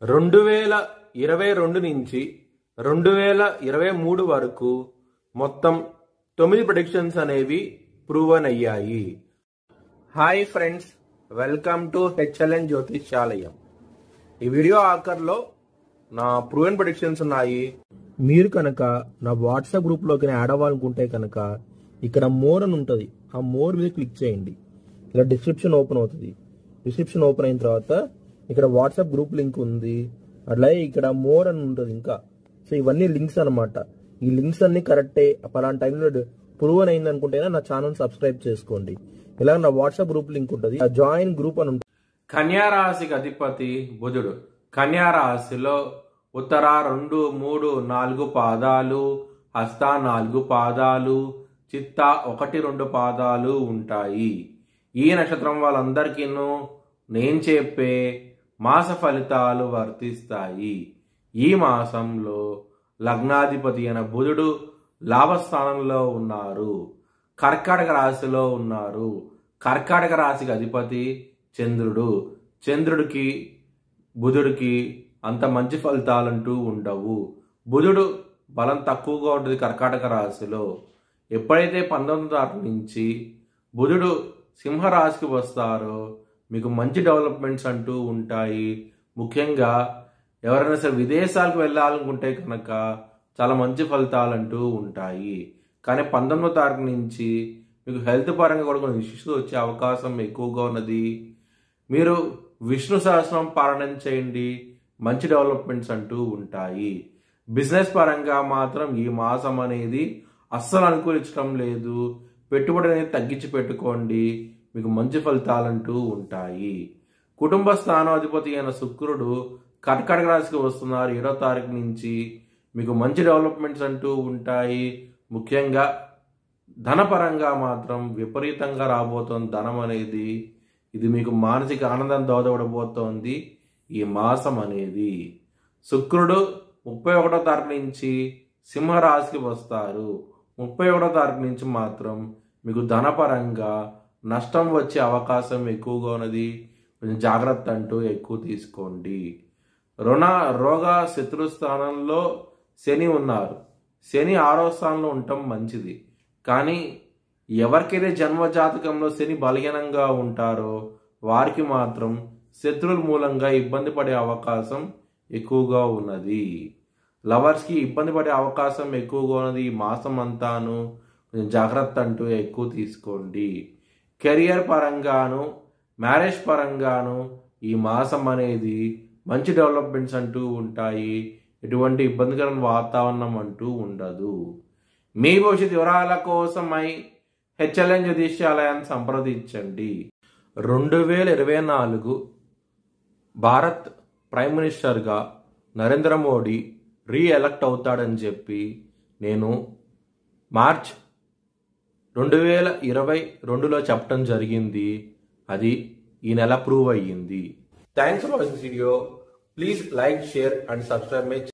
2022 నుంచి 2023 వరకు మొత్తం 9 ప్రెడిక్షన్స్ అనేవి ప్రూవన్ అయ్యాయి. Hi friends, welcome to HLN జ్యోతిష్యాలయం. ఈ వీడియో ఆఖర్లో నా ప్రూవన్ ప్రెడిక్షన్స్ ఉన్నాయి. మీరు కనుక నా వాట్సాప్ గ్రూప్లోకి యాడ్ అవ్వాలనుకుంటే కనుక ఇక్కడ మోర్ అని ఉంటుంది, ఆ మోర్ మీద క్లిక్ చేయండి. ఇలా డిస్క్రిప్షన్ ఓపెన్ అవుతుంది. డిస్క్రిప్షన్ ఓపెన్ అయిన తర్వాత ఇక్కడ వాట్సాప్ గ్రూప్ లింక్ ఉంది, అట్లాగే ఇక్కడ మోర్ అని ఉంటుంది ఇంకా. సో ఇవన్నీ లింక్స్ అనమాట. ఈ లింక్స్ అన్ని కరెక్టే. పలానా టైంలో ప్రూవన్ అయింది అనుకుంటేనే నా ఛానల్ సబ్స్క్రైబ్ చేసుకోండి. ఇలా నా వాట్సాప్ గ్రూప్ లింక్ ఉంటుంది, జాయిన్ గ్రూప్ అని ఉంటుంది. కన్యా రాశికి అధిపతి బుధుడు. కన్యా రాశిలో ఉత్తర 2, 3, 4 పాదాలు, హస్త 4 పాదాలు, చిత్త 1, 2 పాదాలు ఉంటాయి. ఈ నక్షత్రం వాళ్ళందరికీ నేను చెప్పే మాస ఫలితాలు వర్తిస్తాయి. ఈ మాసంలో లగ్నాధిపతి అయిన బుధుడు లాభస్థానంలో ఉన్నారు, కర్కాటక రాశిలో ఉన్నారు. కర్కాటక రాశికి అధిపతి చంద్రుడు. చంద్రుడికి బుధుడికి అంత మంచి ఫలితాలంటూ ఉండవు. బుధుడు బలం తక్కువగా ఉంటుంది కర్కాటక రాశిలో. ఎప్పుడైతే 19వ తారీఖు నుంచి బుధుడు సింహరాశికి వస్తారో మీకు మంచి డెవలప్మెంట్స్ అంటూ ఉంటాయి. ముఖ్యంగా ఎవరైనా సరే విదేశాలకు వెళ్ళాలనుకుంటే కనుక చాలా మంచి ఫలితాలు అంటూ ఉంటాయి. కానీ 19వ తారీఖు నుంచి మీకు హెల్త్ పరంగా కూడా కొన్ని ఇష్యూస్ వచ్చే అవకాశం ఎక్కువగా ఉన్నది. మీరు విష్ణు సహస్రం పారాయణం చేయండి, మంచి డెవలప్మెంట్స్ అంటూ ఉంటాయి. బిజినెస్ పరంగా మాత్రం ఈ మాసం అనేది అస్సలు అనుకూలించడం లేదు. పెట్టుబడి అనేది తగ్గించి పెట్టుకోండి, మీకు మంచి ఫలితాలంటూ ఉంటాయి. కుటుంబ స్థానాధిపతి అయిన శుక్రుడు కర్కాటక రాశికి వస్తున్నారు 7వ తారీఖు నుంచి. మీకు మంచి డెవలప్మెంట్స్ అంటూ ఉంటాయి. ముఖ్యంగా ధనపరంగా మాత్రం విపరీతంగా రాబోతోంది ధనం అనేది. ఇది మీకు మానసిక ఆనందం దోహదపడబోతోంది ఈ మాసం అనేది. శుక్రుడు 31వ తారీఖు నుంచి సింహరాశికి వస్తారు. 31వ తారీఖు నుంచి మాత్రం మీకు ధనపరంగా నష్టం వచ్చే అవకాశం ఎక్కువగా ఉన్నది. కొంచెం జాగ్రత్త అంటూ ఎక్కువ తీసుకోండి. రోగ శత్రు స్థానంలో శని ఉన్నారు. శని 6వ స్థానంలో ఉండటం మంచిది. కానీ ఎవరికైతే జన్మజాతకంలో శని బలహీనంగా ఉంటారో వారికి మాత్రం శత్రువుల మూలంగా ఇబ్బంది పడే అవకాశం ఎక్కువగా ఉన్నది. లవర్స్కి ఇబ్బంది పడే అవకాశం ఎక్కువగా ఉన్నది ఈ మాసం అంతాను. కొంచెం జాగ్రత్త అంటూ ఎక్కువ తీసుకోండి. కెరియర్ పరంగాను మ్యారేజ్ పరంగాను ఈ మాసం అనేది మంచి డెవలప్మెంట్స్ అంటూ ఉంటాయి. ఎటువంటి ఇబ్బందికరమైన వాతావరణం అంటూ ఉండదు. మీ భవిష్యత్ వివరాల కోసమై హెచ్ఎల్ఎన్ జ్యోతిష్యాలయాన్ని సంప్రదించండి. 2024 భారత్ ప్రైమ్ మినిస్టర్గా నరేంద్ర మోడీ రీఎలక్ట్ అవుతాడని చెప్పి నేను మార్చ్ 2022లో చెప్పడం జరిగింది. అది ఈ నెల ప్రూవ్ అయ్యింది. Thanks for watching video. Please like, share and subscribe my